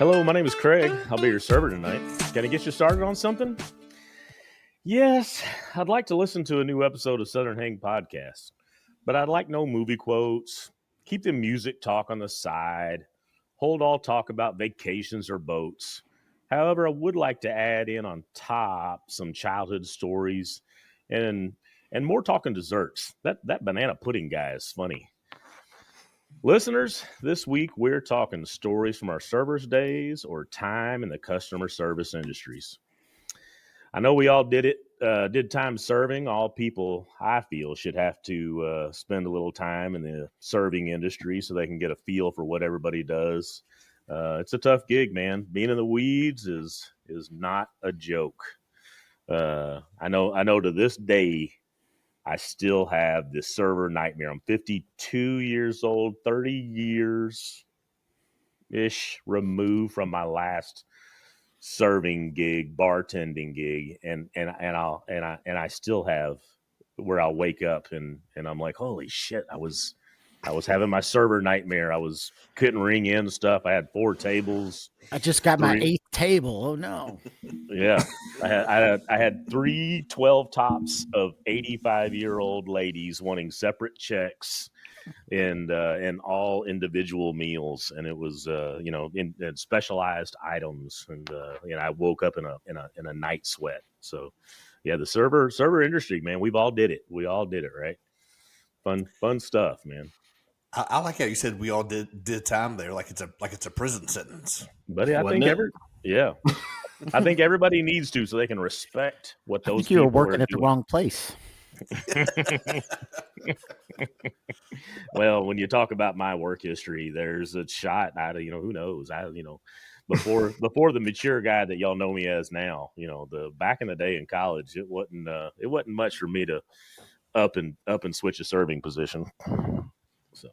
Hello, my name is Craig. I'll be your server tonight. Can I get you started on something? Yes, I'd like to listen to a new episode of Southern Hang Podcast, but I'd like no movie quotes. Keep the music talk on the side. Hold all talk about vacations or boats. However, I would like to add in on top some childhood stories and more talking desserts. That banana pudding guy is funny. Listeners, this week we're talking stories from our servers days or time in the customer service industries. I know we all did time serving. All people, I feel, should have to spend a little time in the serving industry so they can get a feel for what everybody does. It's a tough gig, man. Being in the weeds is not a joke. I know. To this day, I still have this server nightmare. I'm 52 years old, 30 years ish removed from my last serving gig, bartending gig, and I still have where I'll wake up and I'm like, holy shit, I was having my server nightmare. I couldn't ring in stuff. I had 4 tables. I just got my 8th table. Oh no. Yeah. I had 3 12 tops of 85-year-old ladies wanting separate checks and all individual meals, and it was in specialized items, and I woke up in a night sweat. So yeah, the server industry, man, we all did it, right? Fun stuff, man. I like how you said we all did time there, like it's a prison sentence. Buddy, I think I think everybody needs to, so they can respect what those. I think you were working at the wrong place. Well, when you talk about my work history, there's a shot out of, who knows, before the mature guy that y'all know me as now, the back in the day in college, it wasn't much for me to up and switch a serving position. So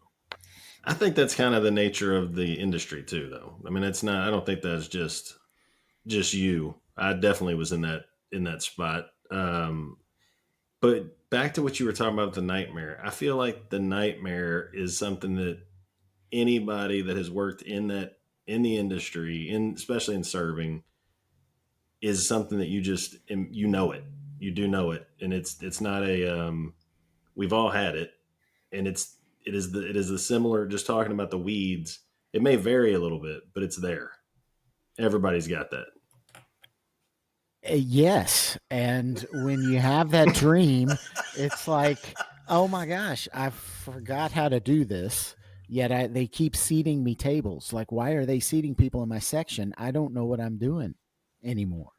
I think that's kind of the nature of the industry too, though. I mean, I don't think that's just you. I definitely was in that spot. But back to what you were talking about, the nightmare. I feel like the nightmare is something that anybody that has worked in the industry, especially in serving, is something that you just it. You do know it, and it's not a. We've all had it, and it is the similar. Just talking about the weeds, it may vary a little bit, but it's there. Everybody's got that. Yes. And when you have that dream, it's like, oh my gosh, I forgot how to do this. Yet they keep seating me tables. Like, why are they seating people in my section? I don't know what I'm doing anymore.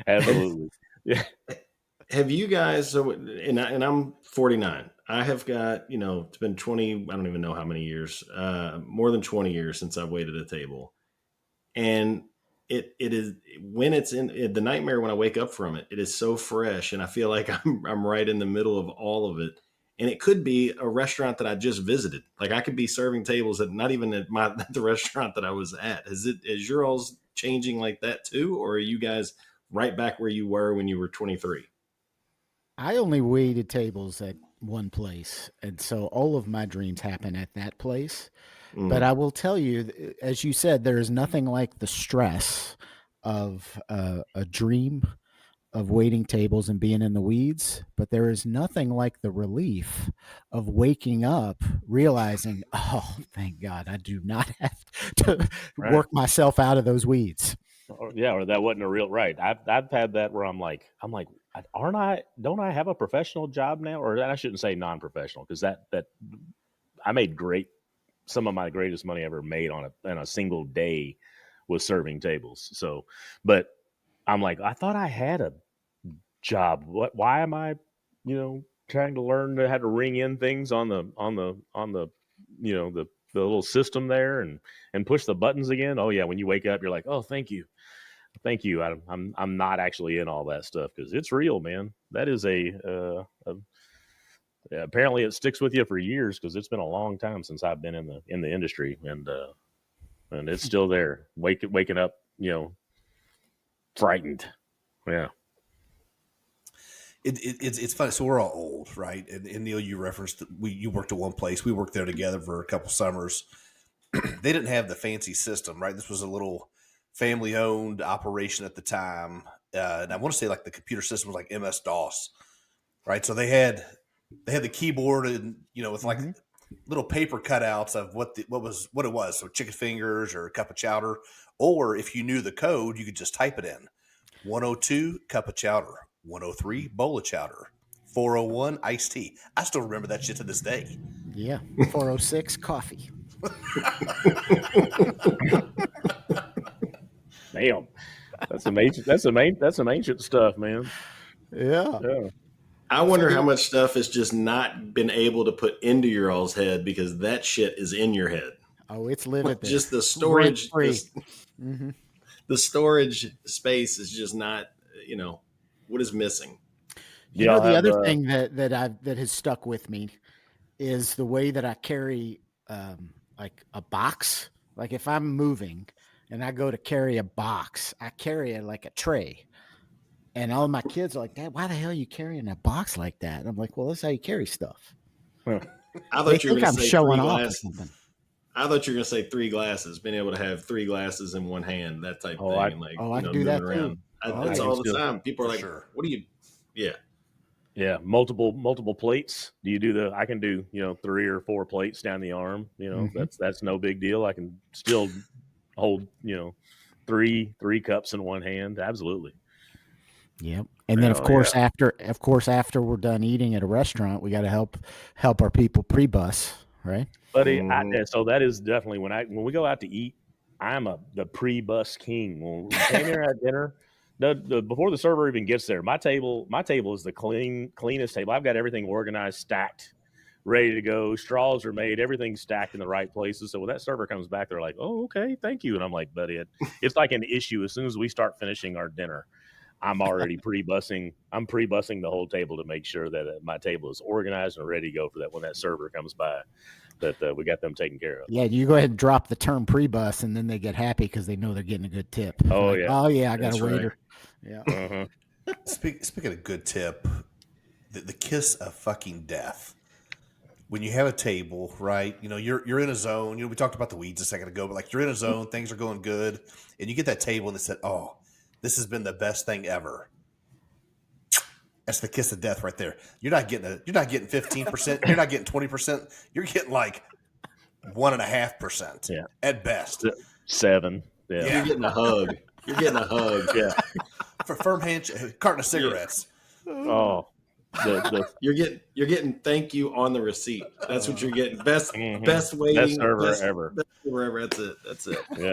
Absolutely. Yeah. Have you guys, and I'm 49. I have got, it's been 20, I don't even know how many years, more than 20 years since I've waited a table. And it is, when it's in the nightmare, when I wake up from it, it is so fresh. And I feel like I'm right in the middle of all of it. And it could be a restaurant that I just visited. Like I could be serving tables at not even at the restaurant that I was at. Is your all's changing like that too? Or are you guys right back where you were when you were 23? I only waited tables at one place. And so all of my dreams happen at that place. But I will tell you, as you said, there is nothing like the stress of a dream of waiting tables and being in the weeds. But there is nothing like the relief of waking up, realizing, oh, thank God, I do not have to work myself out of those weeds. Or that wasn't a real right. I've had that where I'm like, don't I have a professional job now? Or I shouldn't say non-professional, because that I made some of my greatest money ever made on a single day was serving tables. So, but I'm like, I thought I had a job. Why am I, trying to learn how to ring in things on the the little system there and push the buttons again? Oh yeah. When you wake up, you're like, oh, thank you. I'm not actually in all that stuff, because it's real, man. That is apparently it sticks with you for years, because it's been a long time since I've been in the industry, and it's still there. Waking up, frightened. Yeah. It's funny. So we're all old, right? And Neil, you referenced that you worked at one place. We worked there together for a couple summers. they didn't have the fancy system, right? This was a little family-owned operation at the time, and I want to say like the computer system was like MS DOS, right? So they had the keyboard and with like little paper cutouts of what it was, so chicken fingers or a cup of chowder, or if you knew the code, you could just type it in. 102 cup of chowder, 103 bowl of chowder, 401 iced tea. I still remember that shit to this day. Yeah, 406 coffee. Damn, that's some ancient stuff, man. Yeah. I wonder how much stuff has just not been able to put into your all's head because that shit is in your head. Oh, it's living there. Just the storage, Mm-hmm. the storage space is just not. What is missing? You know, the other thing that has stuck with me is the way that I carry like a box. Like if I'm moving and I go to carry a box, I carry it like a tray. And all my kids are like, Dad, why the hell are you carrying a box like that? And I'm like, well, that's how you carry stuff. I thought you were going to say showing three off or glasses. something. I thought you were going to say 3 glasses, being able to have 3 glasses in one hand, that type of thing. I can do that too. That's all the time. People are like, sure. What do you, Yeah, multiple plates. Do you do I can do 3 or 4 plates down the arm. That's no big deal. I can still hold 3 cups in one hand. Absolutely. Yep. And then of course after we're done eating at a restaurant, we got to help our people pre-bus, right? Buddy, so that is definitely when we go out to eat, I'm the pre-bus king. When we came here at dinner, before the server even gets there, my table is the cleanest table. I've got everything organized, stacked, ready to go. Straws are made, everything's stacked in the right places. So when that server comes back, they're like, "Oh, okay, thank you." And I'm like, "Buddy, it's like an issue. As soon as we start finishing our dinner, I'm already pre-bussing. I'm pre-bussing the whole table to make sure that my table is organized and ready to go for that when that server comes by, that we got them taken care of." Yeah, you go ahead and drop the term pre-bus, and then they get happy because they know they're getting a good tip. Oh, like, yeah. Oh yeah, I got That's a waiter. right. Yeah. Uh-huh. Speaking of good tip, the kiss of fucking death. When you have a table, right? You're in a zone. We talked about the weeds a second ago, but like you're in a zone, things are going good, and you get that table and they said, "Oh, this has been the best thing ever." That's the kiss of death right there. You're not getting 15%. You're not getting 20%. You're getting like 1.5%. Yeah. At best. 7. Yeah. You're getting a hug. Yeah. For firm handshake, carton of cigarettes. Oh. You're getting thank you on the receipt. That's what you're getting. Best waiting. Best server ever. Best server ever. That's it. Yeah.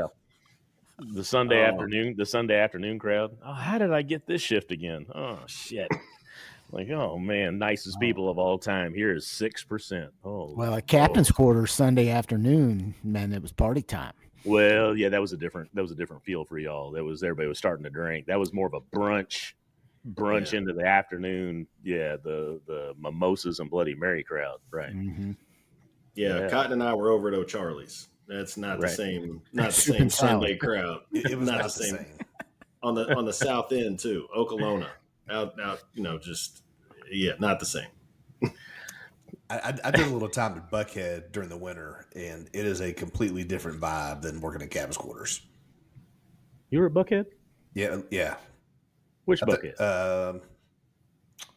The Sunday afternoon crowd. Oh, how did I get this shift again? Oh shit. Like, oh man, nicest people of all time. Here is 6%. Oh, Well, at Captain's Quarters Sunday afternoon, man, it was party time. well, yeah, that was a different feel for y'all. Everybody was starting to drink. That was more of a brunch into the afternoon. Yeah, the mimosas and Bloody Mary crowd, right? Mm-hmm. Yeah, Cotton and I were over at O'Charlie's. That's not the Right. same. Not the Soup same and salad. Sunday crowd. It was Not not the the same. same. On the south end too, Okolona. Out. Just not the same. I did a little time at Buckhead during the winter, and it is a completely different vibe than working at Captain's Quarters. You were at Buckhead? Yeah. Which Buckhead?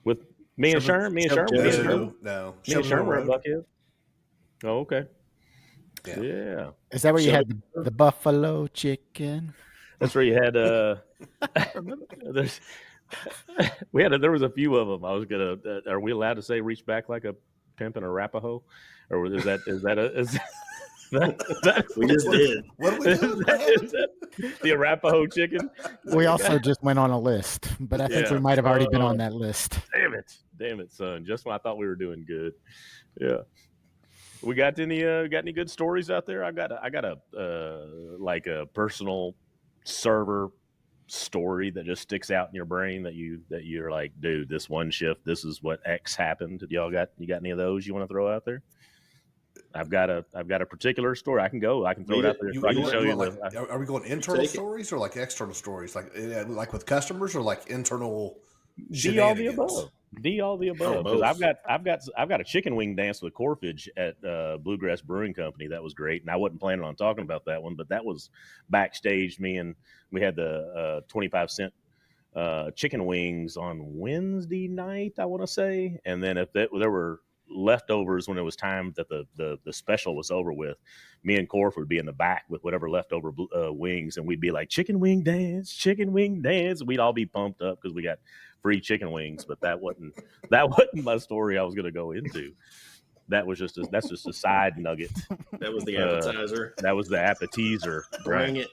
With me and Sherm? Me and Sherm? No. Me and Sherm were at Buckhead. Oh, okay. Yeah. Is that where you had the buffalo chicken? That's where you had there was a few of them. I was gonna. Are we allowed to say reach back like a pimp in Arapaho, or is that We just did. What are we doing? is that the Arapaho chicken? We also just went on a list, but I think Yeah. we might have already been on that list. Damn it, son! Just when I thought we were doing good. Yeah. We got any good stories out there? I got a like a personal server story that just sticks out in your brain that you're like, dude, this one shift, this is what X happened. You got any of those you want to throw out there? I've got a particular story. I can throw it out there. I can show you. Are we going internal stories or like external stories? Like with customers or like internal Be all the shenanigans? above. D all the above, because I've got a chicken wing dance with Corfage at Bluegrass Brewing Company. That was great, and I wasn't planning on talking about that one, but that was backstage. We had the 25-cent chicken wings on Wednesday night, I want to say, and then if there were leftovers when it was time that the special was over with, me and Corf would be in the back with whatever leftover wings, and we'd be like chicken wing dance. We'd all be pumped up because we got free chicken wings, but that wasn't my story I was going to go into. That's just a side nugget. That was the appetizer. That was the appetizer. Bring it.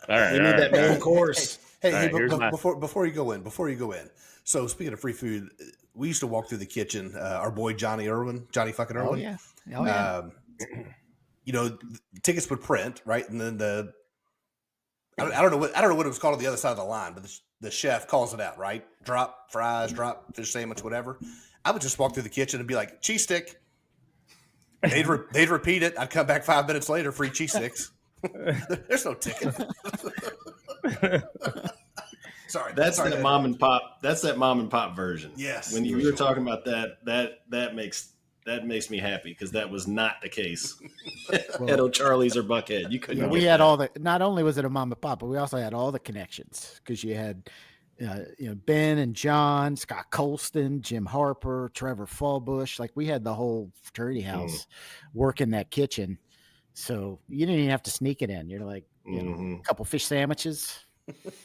All right, we need that main course. Hey, right, before you go in. So speaking of free food, we used to walk through the kitchen. Our boy Johnny fucking Irwin. Oh yeah. Tickets would print, right, and then I don't know what it was called on the other side of the line, but the chef calls it out, right? Drop fries, drop fish sandwich, whatever. I would just walk through the kitchen and be like, cheese stick. They'd repeat it. I'd come back 5 minutes later, free cheese sticks. There's no ticket. Sorry, that's that mom and pop. That's that mom and pop version. Yes. When you were talking about that makes me happy because that was not the case at O'Charlie's or Buckhead. You couldn't. We had all the. Not only was it a mom and pop, but we also had all the connections because you had, Ben and John, Scott Colston, Jim Harper, Trevor Fallbush. Like we had the whole fraternity house working that kitchen, so you didn't even have to sneak it in. You're like, a couple fish sandwiches.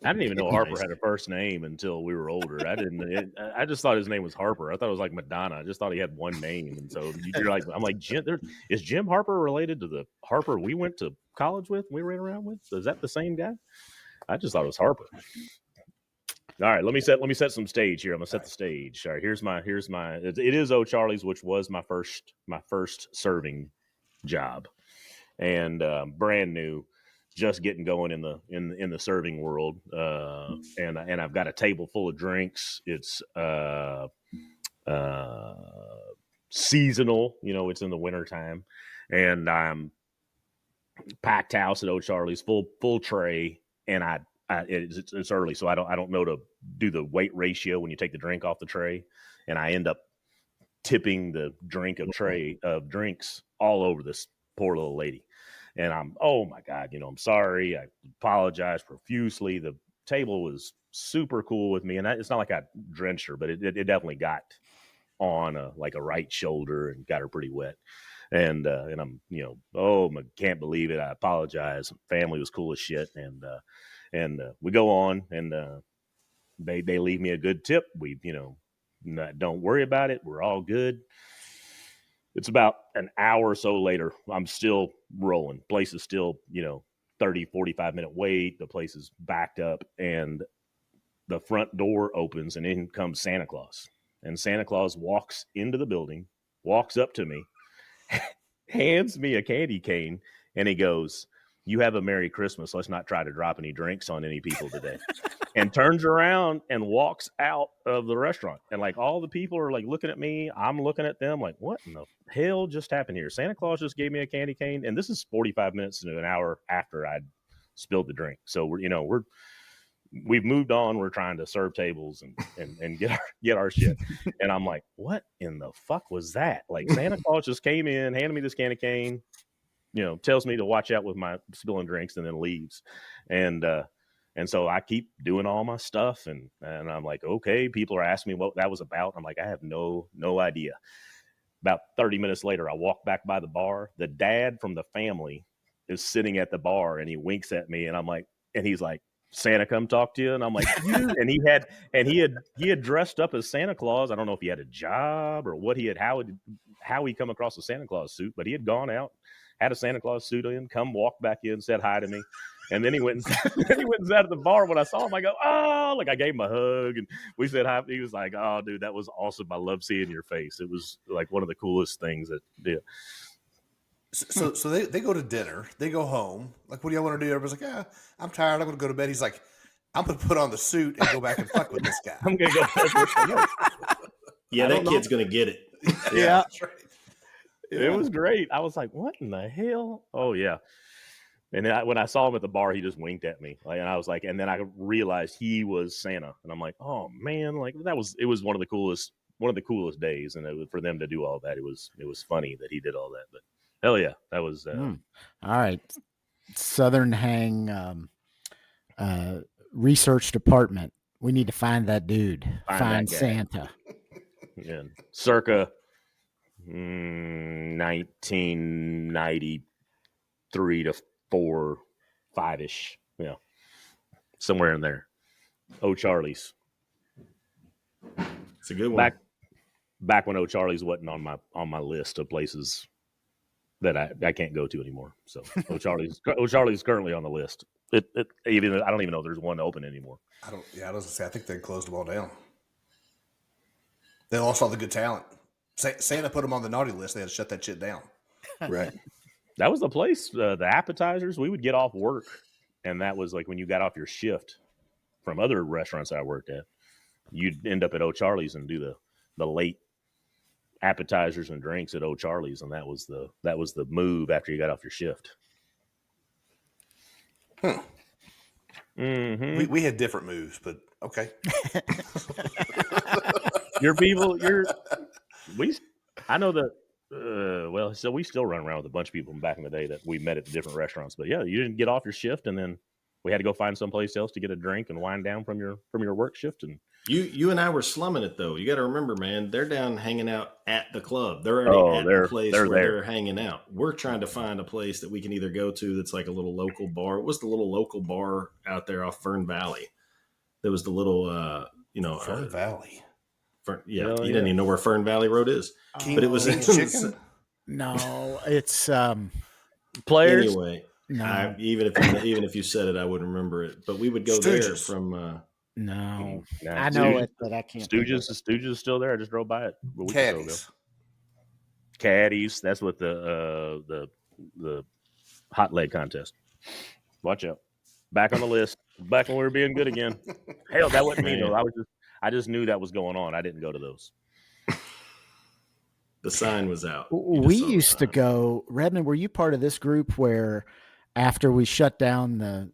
I didn't even know Harper had a first name until we were older. I just thought his name was Harper. I thought it was like Madonna. I just thought he had one name. And so I'm like, is Jim Harper related to the Harper we went to college with? We ran around with? Is that the same guy? I just thought it was Harper. All right, let me set some stage here. I'm gonna set the stage. All right, here's my. It is O'Charlie's, which was my first serving job, and brand new. Just getting going in the serving world, and I've got a table full of drinks. It's seasonal, it's in the wintertime, and I'm packed house at O'Charlie's, full tray, and it's early, so I don't know to do the weight ratio when you take the drink off the tray, and I end up tipping the drink of tray of drinks all over this poor little lady. And oh my God, I'm sorry. I apologize profusely. The table was super cool with me. And it's not like I drenched her, but it definitely got on a right shoulder and got her pretty wet. And I'm, can't believe it. I apologize. Family was cool as shit. And we go on and they leave me a good tip. We, don't worry about it. We're all good. It's about an hour or so later. I'm still rolling. Place is still, 30, 45 minute wait. The place is backed up and the front door opens and in comes Santa Claus. And Santa Claus walks into the building, walks up to me, hands me a candy cane, and he goes, "You have a Merry Christmas. Let's not try to drop any drinks on any people today." And turns around and walks out of the restaurant. And like all the people are like looking at me. I'm looking at them like, what in the hell just happened here? Santa Claus just gave me a candy cane. And this is 45 minutes to an hour after I'd spilled the drink. So we've moved on. We're trying to serve tables and get our shit. And I'm like, what in the fuck was that? Like Santa Claus just came in, handed me this candy cane, tells me to watch out with my spilling drinks and then leaves. And so I keep doing all my stuff and I'm like, okay, people are asking me what that was about. I'm like, I have no idea. About 30 minutes later, I walk back by the bar. The dad from the family is sitting at the bar and he winks at me and I'm like, and he's like, "Santa come talk to you?" And I'm like, and he had dressed up as Santa Claus. I don't know if he had a job or what how he come across a Santa Claus suit, but he had gone out, had a Santa Claus suit in, come walk back in, said hi to me. And then he went and sat at the bar. When I saw him, I go, "Oh," like I gave him a hug and we said hi. He was like, "Oh, dude, that was awesome. I love seeing your face." It was like one of the coolest things that did. So they go to dinner, they go home. Like, what do y'all want to do? Everybody's like, "Yeah, I'm tired. I'm going to go to bed." He's like, "I'm going to put on the suit and go back and fuck with this guy." I'm going to go. Yeah, that kid's going to get it. Yeah. That's right. It was great. I was like, what in the hell? Oh, yeah. And then when I saw him at the bar, he just winked at me, and I was like, and then I realized he was Santa, and I'm like, oh man, like it was one of the coolest days, and for them to do all that, it was funny that he did all that, but hell yeah, that was. All right, Southern Hang research department. We need to find that dude. Find that guy. Santa. Yeah, circa 1993 to 5-ish, somewhere in there. O'Charlie's. It's a good one. Back when O'Charlie's wasn't on my list of places that I can't go to anymore. So O'Charlie's currently on the list. I don't even know if there's one open anymore. I was gonna say I think they closed them all down. They lost all the good talent. Santa put them on the naughty list. They had to shut that shit down. Right. That was the place. The appetizers, we would get off work, and that was like when you got off your shift from other restaurants I worked at, you'd end up at O'Charlie's and do the late appetizers and drinks at O'Charlie's, and that was the move after you got off your shift. Mm-hmm. We had different moves, but okay. Your people, I know that. So we still run around with a bunch of people from back in the day that we met at the different restaurants. But yeah, you didn't get off your shift, and then we had to go find someplace else to get a drink and wind down from your work shift. And you and I were slumming it though. You got to remember, man, they're down hanging out at the club. They're already at the place where they're hanging out. We're trying to find a place that we can either go to that's like a little local bar. It was the little local bar out there off Fern Valley. There was the little, Fern Valley. You didn't even know where Fern Valley Road is, but it was chicken. No, it's Players. Anyway, no. Even if you said it, I wouldn't remember it. But we would go there from. No, I know it, but I can't. Stooges is still there. I just drove by it. Caddies. That's what the hot leg contest. Watch out. Back on the list. Back when we were being good again. Hell, that wasn't me though. I just knew that was going on. I didn't go to those. The sign was out. We used to go. Redmond, were you part of this group where after we shut down the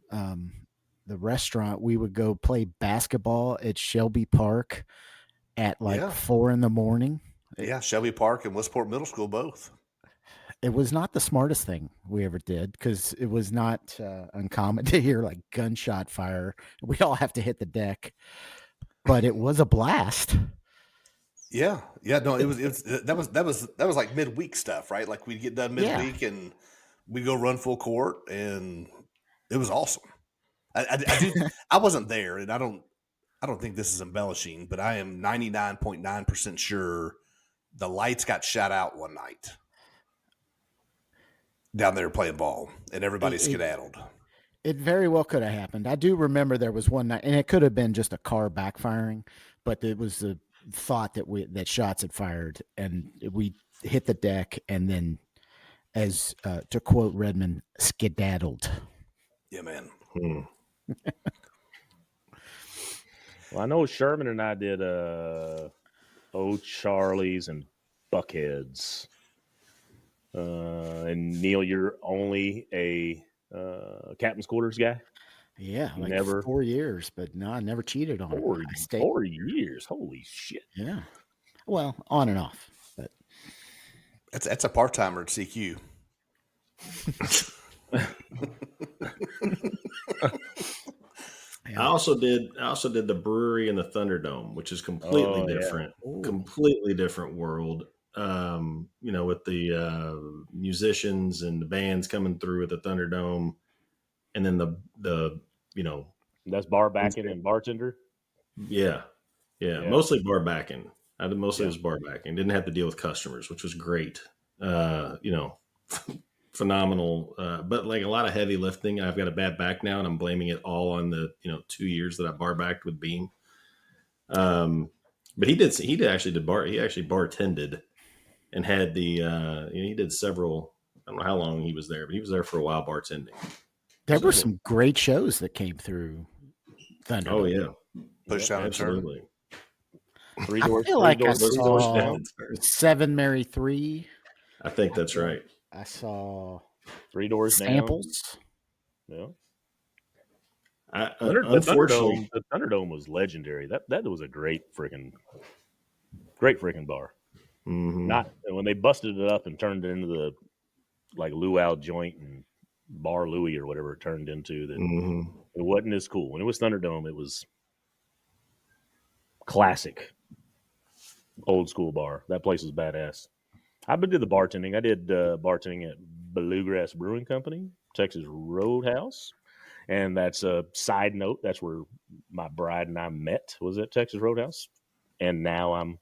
restaurant, we would go play basketball at Shelby Park at 4 a.m? Yeah, Shelby Park and Westport Middle School both. It was not the smartest thing we ever did because it was not uncommon to hear like gunshot fire. We all have to hit the deck, but it was a blast. Yeah. No, it was that was like midweek stuff, right? Like we'd get done midweek and we go run full court, and it was awesome. I wasn't there, and I don't think this is embellishing, but I am 99.9% sure the lights got shot out one night down there playing ball, and everybody skedaddled. It very well could have happened. I do remember there was one night, and it could have been just a car backfiring, but it was the thought that shots had fired, and we hit the deck, and then, as to quote Redmond, skedaddled. Yeah, man. Well, I know Sherman and I did O'Charlie's and Buckheads. And Neil, you're only a captain's quarters guy? Yeah, like 4 years, but no, I never cheated on 4 years. Holy shit. Yeah. Well, on and off. But that's a part-timer at CQ. I also did the brewery and the Thunderdome, which is completely different. Yeah. Completely different world. With the musicians and the bands coming through at the Thunderdome, and then the that's bar backing and bartender. Yeah. Mostly bar backing. I did mostly was bar backing. Didn't have to deal with customers, which was great. Phenomenal. But like a lot of heavy lifting. I've got a bad back now, and I'm blaming it all on the 2 years that I bar backed with Beam. But he actually bartended and had he did several. I don't know how long he was there, but he was there for a while bartending. There were some great shows that came through Thunder. Oh yeah, Push down absolutely. Three doors. I feel like I doors saw down. 7 Mary 3. I think that's right. I saw Three doors Samples. Yeah. Unfortunately, the Thunderdome was legendary. That was a great freaking bar. mhm. Not when they busted it up and turned it into the like luau joint and Bar Louie or whatever it turned into. That Mhm. it wasn't as cool. When it was Thunderdome, it was classic old school bar. That place was badass. I've been to the bartending. I did bartending at Bluegrass Brewing Company, Texas Roadhouse. And that's a side note. That's where my bride and I met, was at Texas Roadhouse. And now I'm,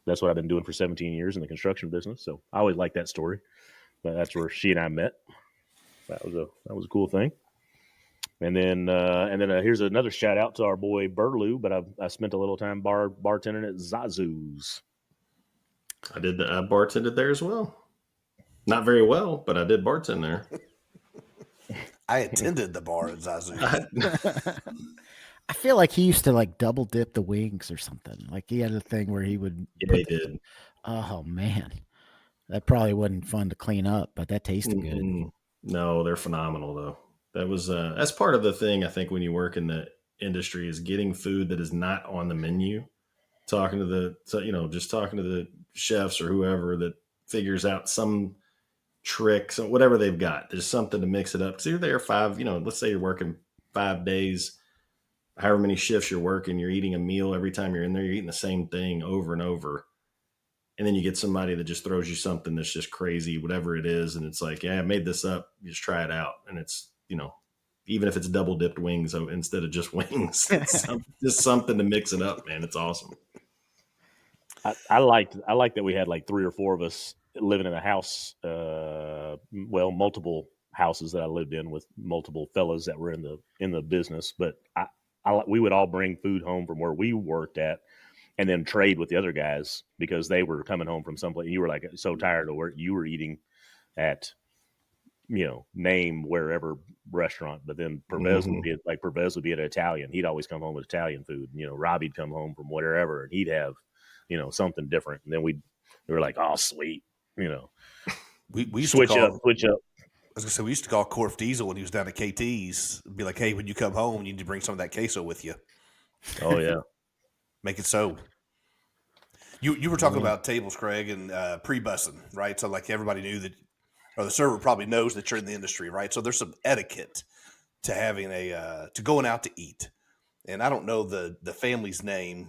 that's what I've been doing for 17 years in the construction business. So I always like that story. But that's where she and I met. That was a cool thing. And then here's another shout out to our boy Burlew. But I spent a little time bartending at Zazu's. I bartended there as well. Not very well, but I did bartend there. I attended the bar at Zazu. I feel like he used to like double dip the wings or something. Like he had a thing where he would. Yeah, he did. Oh man, that probably wasn't fun to clean up, but that tasted good. No, they're phenomenal though. That was that's part of the thing I think when you work in the industry is getting food that is not on the menu. Talking to the chefs or whoever that figures out some tricks or whatever they've got. There's something to mix it up. Because you're there let's say you're working 5 days, however many shifts you're working, you're eating a meal every time you're in there, you're eating the same thing over and over. And then you get somebody that just throws you something that's just crazy, whatever it is. And it's like, yeah, I made this up. You just try it out. And it's, even if it's double dipped wings instead of just wings, it's just something to mix it up, man. It's awesome. I like that we had like 3 or 4 of us living in a house, multiple houses that I lived in with multiple fellas that were in the business. But we would all bring food home from where we worked at, and then trade with the other guys because they were coming home from someplace. You were like so tired of where you were eating at, name wherever restaurant. But then Pervez would be at Italian. He'd always come home with Italian food. Robbie'd come home from wherever and he'd have, something different. And then we were like, oh, sweet, we used switch to up. I was gonna say we used to call Corf Diesel when he was down at KT's. Be like, hey, when you come home, you need to bring some of that queso with you. Oh yeah, make it so. You were talking about tables, Craig, and pre-bussing, right? So like everybody knew that, or the server probably knows that you're in the industry, right? So there's some etiquette to having to going out to eat. And I don't know the family's name,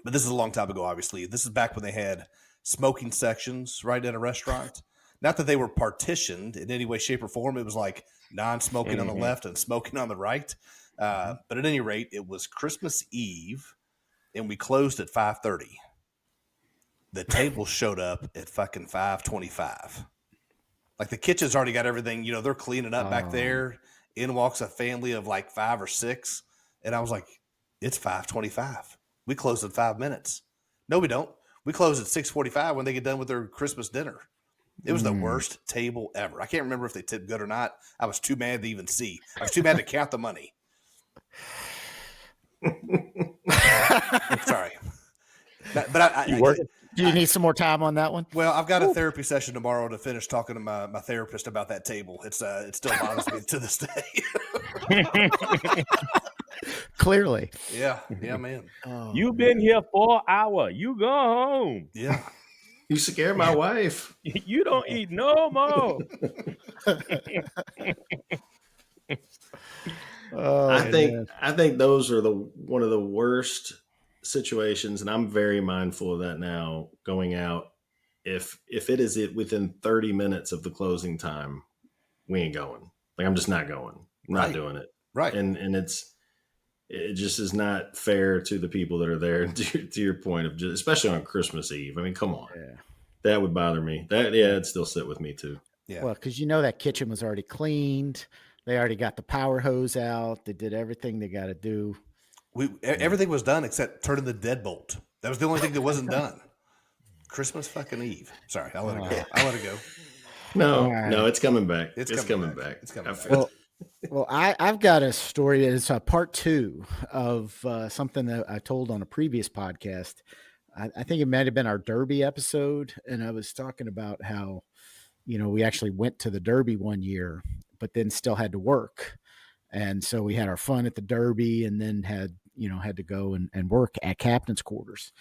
but this is a long time ago, obviously. This is back when they had smoking sections right in a restaurant. Not that they were partitioned in any way, shape, or form. It was like non-smoking on the left and smoking on the right. But at any rate, it was Christmas Eve, and we closed at 5:30. The table showed up at fucking 5:25. Like the kitchen's already got everything, they're cleaning up back there. In walks a family of like 5 or 6. And I was like, it's 5:25. We close in 5 minutes. No, we don't. We close at 6:45 when they get done with their Christmas dinner. It was the worst table ever. I can't remember if they tipped good or not. I was too mad to even see. I was too mad to count the money. Sorry. But you working? Do you need some more time on that one? Well, I've got a therapy session tomorrow to finish talking to my therapist about that table. It still bothers me to this day. Clearly. Yeah, man. You've been here 4 hours. You go home. Yeah. You scared my wife. You don't eat no more. I think those are one of the worst situations, and I'm very mindful of that now going out. If it is within 30 minutes of the closing time, we ain't going. Like I'm just not going. I'm not doing it. Right. And it just is not fair to the people that are there. To your point of especially on Christmas Eve. I mean, come on. Yeah. That would bother me. It'd still sit with me too. Yeah. Well, because that kitchen was already cleaned. They already got the power hose out. They did everything they got to do. Everything was done except turning the deadbolt. That was the only thing that wasn't done. Christmas fucking Eve. Sorry, I'll let it go. No, it's coming back. It's coming back. It's coming back. Well, I've got a story. It's a part 2 of something that I told on a previous podcast. I think it might have been our Derby episode. And I was talking about how, we actually went to the Derby one year, but then still had to work. And so we had our fun at the Derby and then had to go and work at captain's quarters.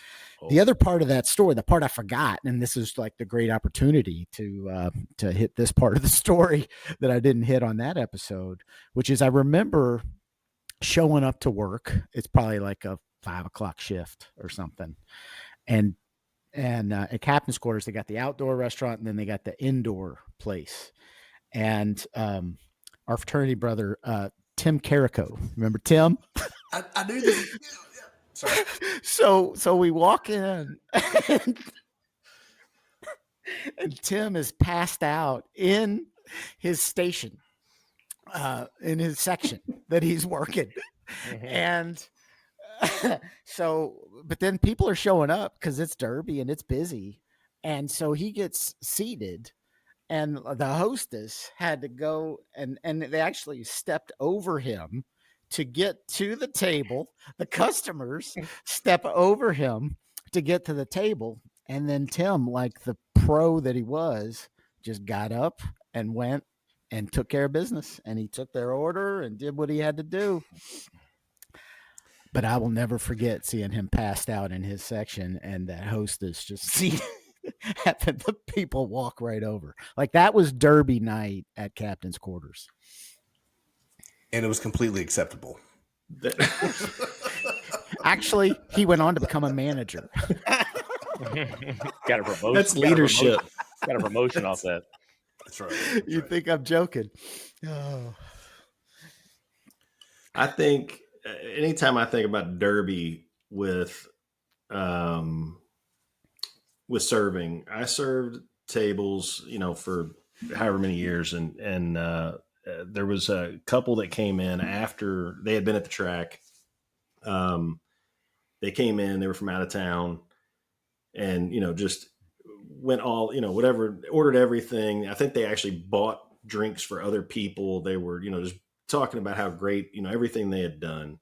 Oh. The other part of that story, the part I forgot, and this is like the great opportunity to hit this part of the story that I didn't hit on that episode, which is I remember showing up to work. It's probably like a 5 o'clock shift or something. And at captain's quarters, they got the outdoor restaurant and then they got the indoor place. And our fraternity brother, Tim Carrico, remember Tim? I knew this. Sorry. So we walk in and Tim is passed out in his station, in his section that he's working. And but then people are showing up because it's Derby and it's busy. And so he gets seated and the hostess had to go and they actually stepped over him to get to the table. The customers step over him to get to the table. And then Tim, like the pro that he was, just got up and went and took care of business. And he took their order and did what he had to do. But I will never forget seeing him passed out in his section and that hostess just see having the people walk right over. Like that was Derby night at captain's quarters. And it was completely acceptable. Actually, he went on to become a manager. Got a promotion. That's leadership. Got a promotion off that. That's right. That's You right. think I'm joking? Oh. I think anytime I think about Derby with serving, I served tables, for however many years, and there was a couple that came in after they had been at the track. They came in, they were from out of town, and just went all, whatever, ordered everything. I think they actually bought drinks for other people. They were, just talking about how great, everything they had done.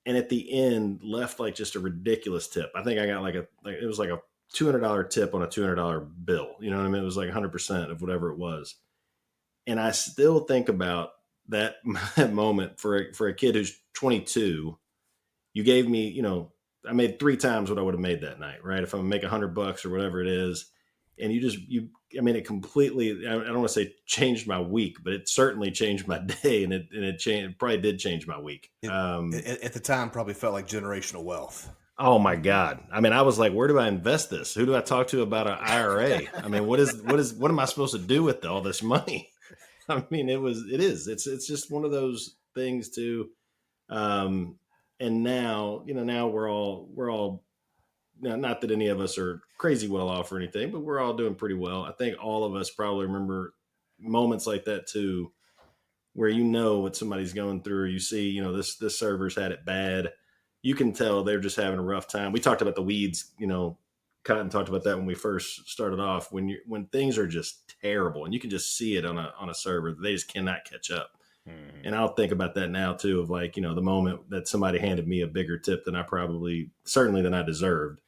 And at the end left like just a ridiculous tip. I think I got it was like a $200 tip on a $200 bill. You know what I mean? It was like 100% of whatever it was. And I still think about that moment for a kid who's 22. You gave me, I made 3 times what I would have made that night, right? If I'm gonna make $100 or whatever it is. And it completely, I don't want to say changed my week, but it certainly changed my day, and it probably did change my week. At the time, probably felt like generational wealth. Oh my God. I mean, I was like, where do I invest this? Who do I talk to about an IRA? I mean, what am I supposed to do with all this money? I mean, it's just one of those things too. And now, now we're all, not that any of us are crazy well off or anything, but we're all doing pretty well. I think all of us probably remember moments like that too, where what somebody's going through. You see, this server's had it bad. You can tell they're just having a rough time. We talked about the weeds, Cotton talked about that when we first started off. When things are just terrible, and you can just see it on a server, they just cannot catch up. Mm-hmm. And I'll think about that now too, of like, the moment that somebody handed me a bigger tip than certainly than I deserved.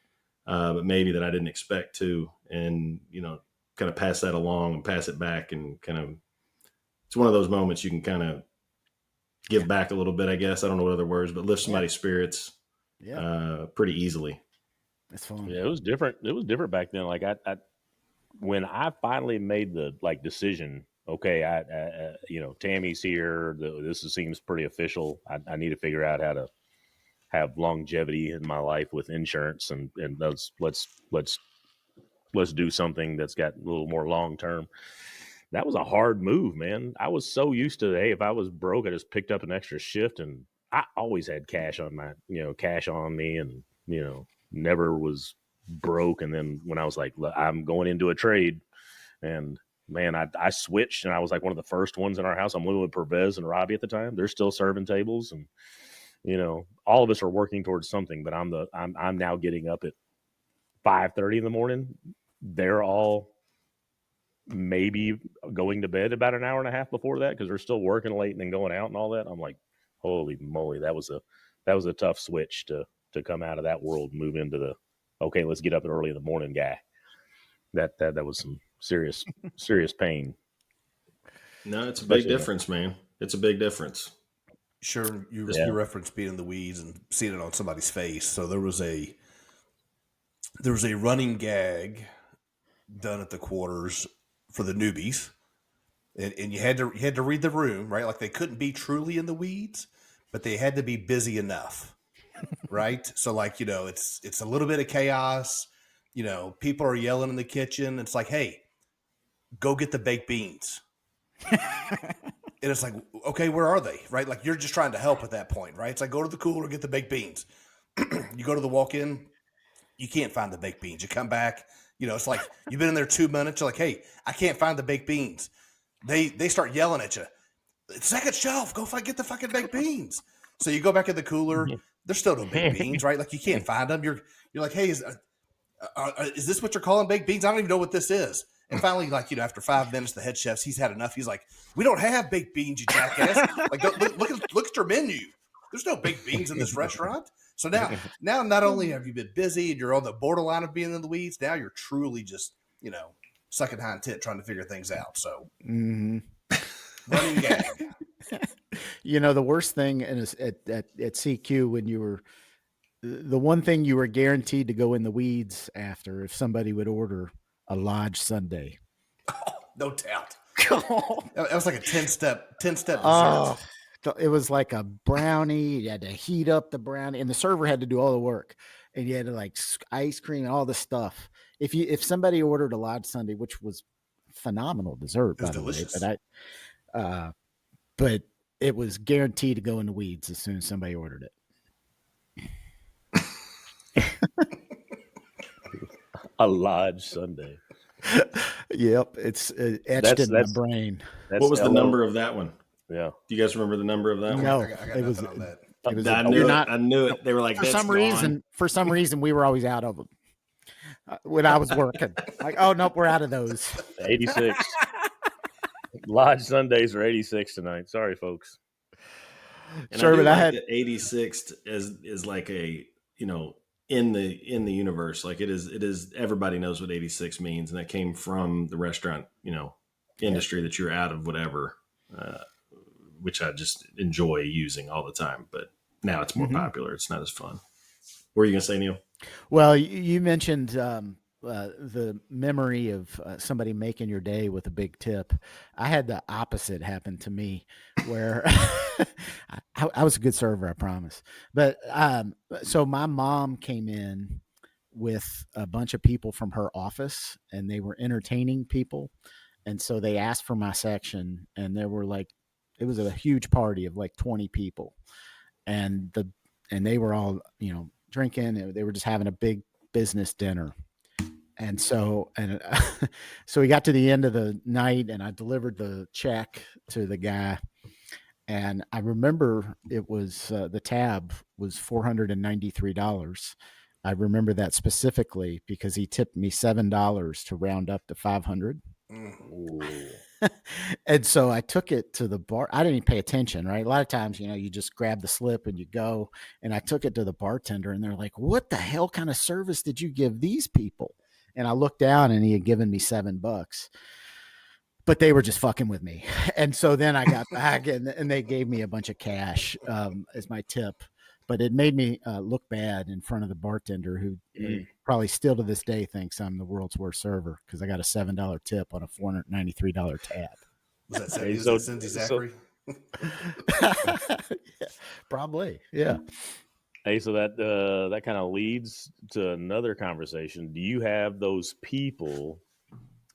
But maybe that I didn't expect to, and, kind of pass that along and pass it back, and kind of, it's one of those moments you can kind of give back a little bit, I guess. I don't know what other words, but lift somebody's spirits pretty easily. That's fun. Yeah, it was different. It was different back then. Like I when I finally made the decision, okay, Tammy's here. This seems pretty official. I need to figure out how to have longevity in my life with insurance, and let's do something that's got a little more long term. That was a hard move, man. I was so used to, hey, if I was broke, I just picked up an extra shift, and I always had cash on me, and never was broke. And then when I was like, I'm going into a trade, and man, I switched, and I was like one of the first ones in our house. I'm living with Pervez and Robbie at the time. They're still serving tables, and all of us are working towards something. But I'm now getting up at 5:30 in the morning. They're all maybe going to bed about an hour and a half before that because they're still working late and then going out and all that. I'm like, holy moly, that was a tough switch to come out of that world and move into the okay, let's get up early in the morning guy. That was some serious pain. No, it's a big Especially- difference, man. It's a big difference. Sure, you Yeah. referenced being in the weeds and seeing it on somebody's face. So there was a running gag done at the quarters for the newbies, and you had to read the room, right? Like they couldn't be truly in the weeds, but they had to be busy enough, right? So like, it's a little bit of chaos. People are yelling in the kitchen. It's like, hey, go get the baked beans. And it's like, okay, where are they? Right? Like you're just trying to help at that point, right? It's like, go to the cooler, get the baked beans. You go to the walk-in, you can't find the baked beans. You come back, it's like you've been in there 2 minutes. You're like, hey, I can't find the baked beans. They start yelling at you. Second shelf, go get the fucking baked beans. So you go back in the cooler. There's still no baked beans, right? Like you can't find them. You're like, hey, is this what you're calling baked beans? I don't even know what this is. And finally, like, after 5 minutes, the head chef's, he's had enough. He's like, we don't have baked beans, you jackass. Like, look at your menu. There's no baked beans in this restaurant. So now not only have you been busy and you're on the borderline of being in the weeds, now you're truly just, sucking hind tit trying to figure things out. So running gag. The worst thing at CQ when you were the one thing you were guaranteed to go in the weeds after if somebody would order a Lodge Sundae. Oh, no doubt. That was like a 10-step dessert. Oh, it was like a brownie. You had to heat up the brownie, and the server had to do all the work. And you had to like ice cream and all this stuff. If somebody ordered a Lodge Sundae, which was phenomenal dessert, It was by the delicious. way, but it was guaranteed to go in the weeds as soon as somebody ordered it. A Lodge Sunday. Yep, it's etched in my brain. What was the number of that one? Yeah. Do you guys remember the number of that one? No, I got it was. nothing on that. It was I knew it. They were like, for "That's some gone." reason. For some reason, we were always out of them when I was working. Like, oh nope, we're out of those. 86. Lodge Sundays are 86 tonight. Sorry, folks. And Sure, I do but I like had that 86 is like a in the universe, like it is everybody knows what 86 means, and that came from the restaurant industry that you're out of, whatever, which I just enjoy using all the time. But now it's more popular. It's not as fun. What are you gonna say, Neil? Well, you mentioned the memory of somebody making your day with a big tip. I had the opposite happen to me, where I was a good server, I promise. But so my mom came in with a bunch of people from her office, and they were entertaining people, and so they asked for my section, and there were it was a huge party of like 20 people, and they were all drinking. They were just having a big business dinner. And so we got to the end of the night, and I delivered the check to the guy. And I remember it was the tab was $493. I remember that specifically because he tipped me $7 to round up to 500. And so I took it to the bar. I didn't even pay attention, right? A lot of times, you just grab the slip and you go. And I took it to the bartender, and they're like, "What the hell kind of service did you give these people?" And I looked down, and he had given me $7, but they were just fucking with me. And so then I got back, and they gave me a bunch of cash as my tip. But it made me look bad in front of the bartender, who probably still to this day thinks I'm the world's worst server because I got a $7 tip on a $493 tab. Was that Hey, Cindy Zachary? Yeah, probably, yeah. Hey, so that kind of leads to another conversation. Do you have those people?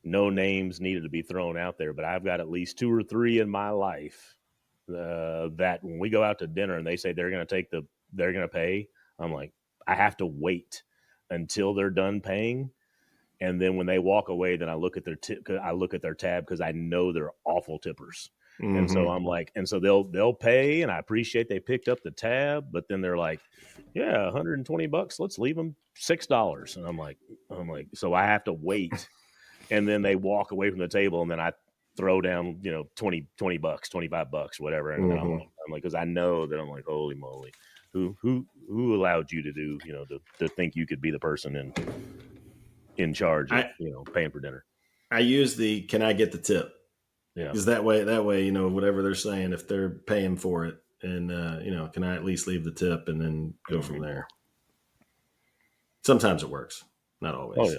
No names needed to be thrown out there, but I've got at least 2 or 3 in my life that when we go out to dinner and they say they're going to pay, I'm like, I have to wait until they're done paying, and then when they walk away, then I look at their tab because I know they're awful tippers. And so I'm like, and so they'll pay, and I appreciate they picked up the tab, but then they're like, yeah, $120, let's leave them $6. And I'm like, so I have to wait. And then they walk away from the table, and then I throw down, $20, $25, whatever. And then I'm like, because I know that I'm like, holy moly, who allowed you to do, to think you could be the person in charge of, paying for dinner? I use the "Can I get the tip?" Yeah. Because that way, whatever they're saying, if they're paying for it, and can I at least leave the tip and then go from there? Sometimes it works, not always. Oh yeah.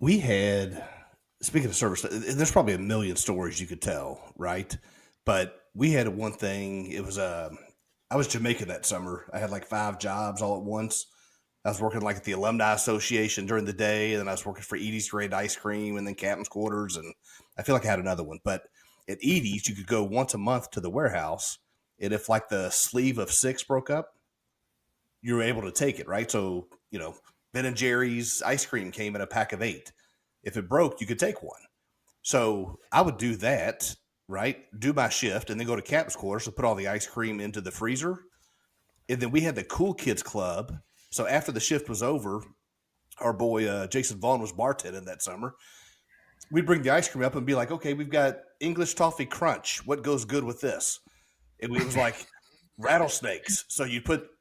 We had, speaking of service, there's probably a million stories you could tell, right? But we had one thing. It was I was Jamaican that summer. I had like 5 jobs all at once. I was working like at the Alumni Association during the day, and then I was working for Edie's Great Ice Cream, and then Captain's Quarters, and I feel like I had another one. But at Edie's, you could go once a month to the warehouse, and if like the sleeve of 6 broke up, you were able to take it, right? So Ben and Jerry's ice cream came in a pack of 8. If it broke, you could take one. So I would do that, right? Do my shift, and then go to Captain's Quarters to put all the ice cream into the freezer. And then we had the Cool Kids Club. So after the shift was over, our boy Jason Vaughn was bartending that summer. We'd bring the ice cream up and be like, okay, we've got English Toffee Crunch. What goes good with this? And it was like rattlesnakes. So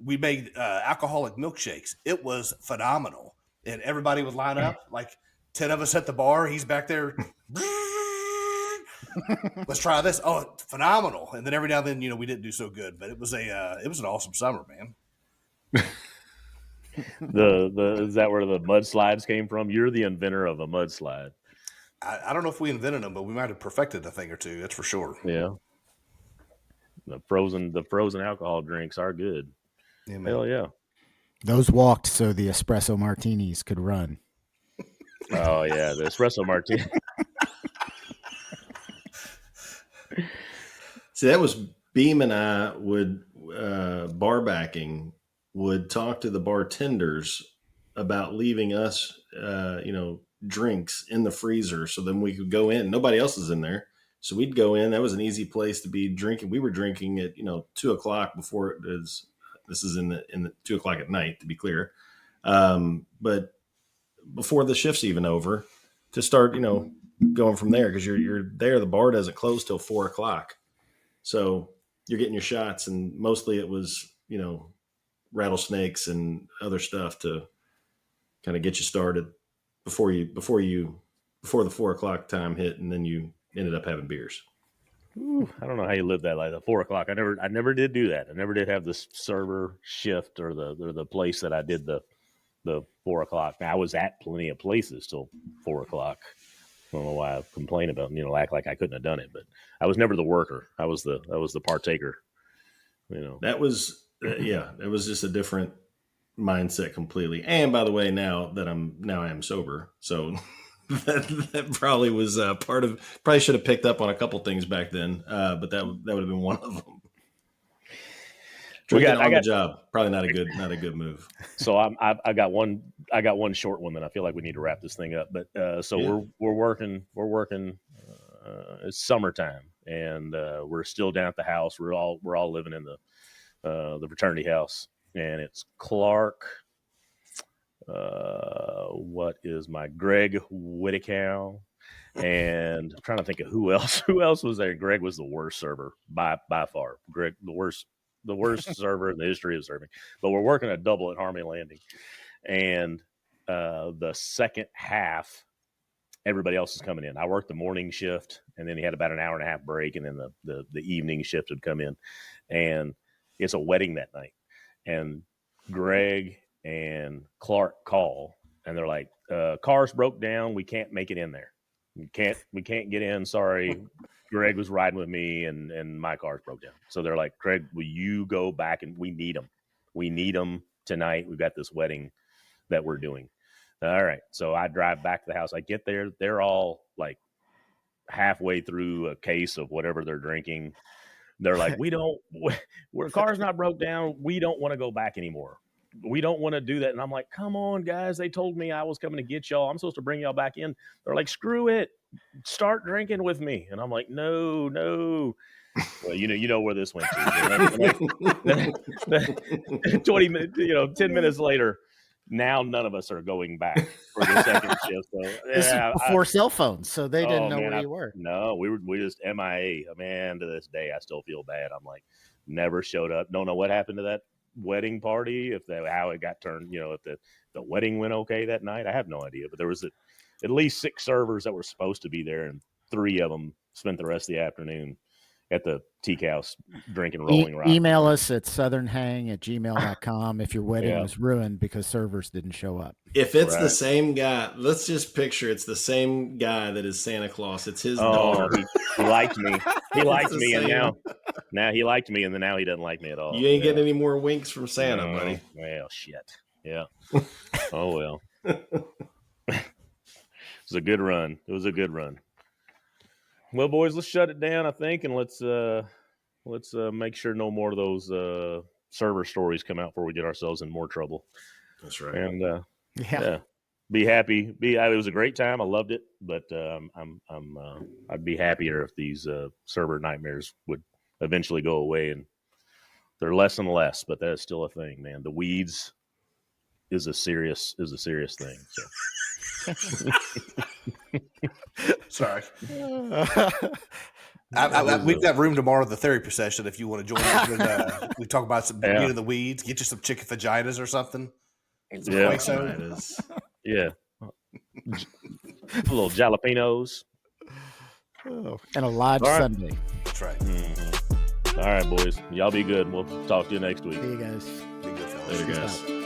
we made alcoholic milkshakes. It was phenomenal. And everybody would line up, like 10 of us at the bar. He's back there. Let's try this. Oh, phenomenal. And then every now and then, we didn't do so good, but it was an awesome summer, man. Is that where the mudslides came from? You're the inventor of a mudslide. I don't know if we invented them, but we might have perfected a thing or two. That's for sure. Yeah. The frozen alcohol drinks are good. Yeah, man. Hell yeah. Those walked so the espresso martinis could run. Oh yeah, the espresso martini. See, that was Beam and I would bar backing would talk to the bartenders about leaving us, drinks in the freezer, so then we could go in. Nobody else is in there, so we'd go in. That was an easy place to be drinking. We were drinking at 2:00 before it is. This is in the 2:00 at night, to be clear, but before the shift's even over, to start going from there, because you're there. The bar doesn't close till 4:00, so you're getting your shots, and mostly it was rattlesnakes and other stuff to kind of get you started before the 4:00 time hit, and then you ended up having beers. Ooh, I don't know how you live that life. At 4:00, I never did do that. I never did have this server shift or the place that I did the 4:00. Now I was at plenty of places till 4:00. I don't know why I complain about act like I couldn't have done it, but I was never the worker. I was the partaker. That was it was just a different mindset completely. And by the way, now I am sober, so that probably was part of. Probably should have picked up on a couple things back then, but that would have been one of them. I got the job. Probably not a good move. So I got one short one that I feel like we need to wrap this thing up. But we're working. It's summertime, and we're still down at the house. We're all living in the fraternity house, and it's Clark. What is Greg Whittacow, and I'm trying to think of who else. Who else was there? Greg was the worst server by far. Greg, the worst server in the history of serving. But we're working a double at Harmony Landing, and the second half, everybody else is coming in. I worked the morning shift, and then he had about an hour and a half break, and then the evening shift would come in, and it's a wedding that night, and Greg and Clark call, and they're like, cars broke down, we can't make it in there. We can't get in. Sorry. Greg was riding with me, and my car's broke down. So they're like, Craig, will you go back, and we need them. We need them tonight. We've got this wedding that we're doing. All right. So I drive back to the house. I get there. They're all like halfway through a case of whatever they're drinking. They're like, we're car's not broke down. We don't want to go back anymore. We don't want to do that. And I'm like, come on, guys. They told me I was coming to get y'all. I'm supposed to bring y'all back in. They're like, screw it. Start drinking with me. And I'm like, no. Well, you know where this went to. 20 minutes, 10 minutes later, now none of us are going back for the second shift. So This is before cell phones, so they didn't know where you were. No, we just MIA. Man, to this day, I still feel bad. I'm like, never showed up. Don't know what happened to that wedding party, how it got turned, if the wedding went okay that night. I have no idea, but there was at least 6 servers that were supposed to be there, and 3 of them spent the rest of the afternoon at the Teak House drinking Rolling Rock. Email us at southernhang@gmail.com if your wedding was ruined because servers didn't show up. If it's the same guy, let's just picture it's the same guy that is Santa Claus. It's his daughter. He liked me. He liked me, and now he liked me, and then now he doesn't like me at all. You ain't getting any more winks from Santa, buddy. Well, shit. Yeah. Oh well. It was a good run. It was a good run. Well, boys, let's shut it down, I think, and let's make sure no more of those server stories come out before we get ourselves in more trouble. That's right. And be happy. It was a great time. I loved it, but I'd be happier if these server nightmares would eventually go away, and they're less and less. But that is still a thing, man. The weeds is a serious thing. So. Sorry. We've got room tomorrow at the therapy session if you want to join us. When, we talk about some getting in the weeds, get you some chicken vaginas or something. Yeah. A little jalapenos. And a live Sunday. That's right. Mm-hmm. All right, boys. Y'all be good. We'll talk to you next week. See you guys. Be good, fellas. Later, guys.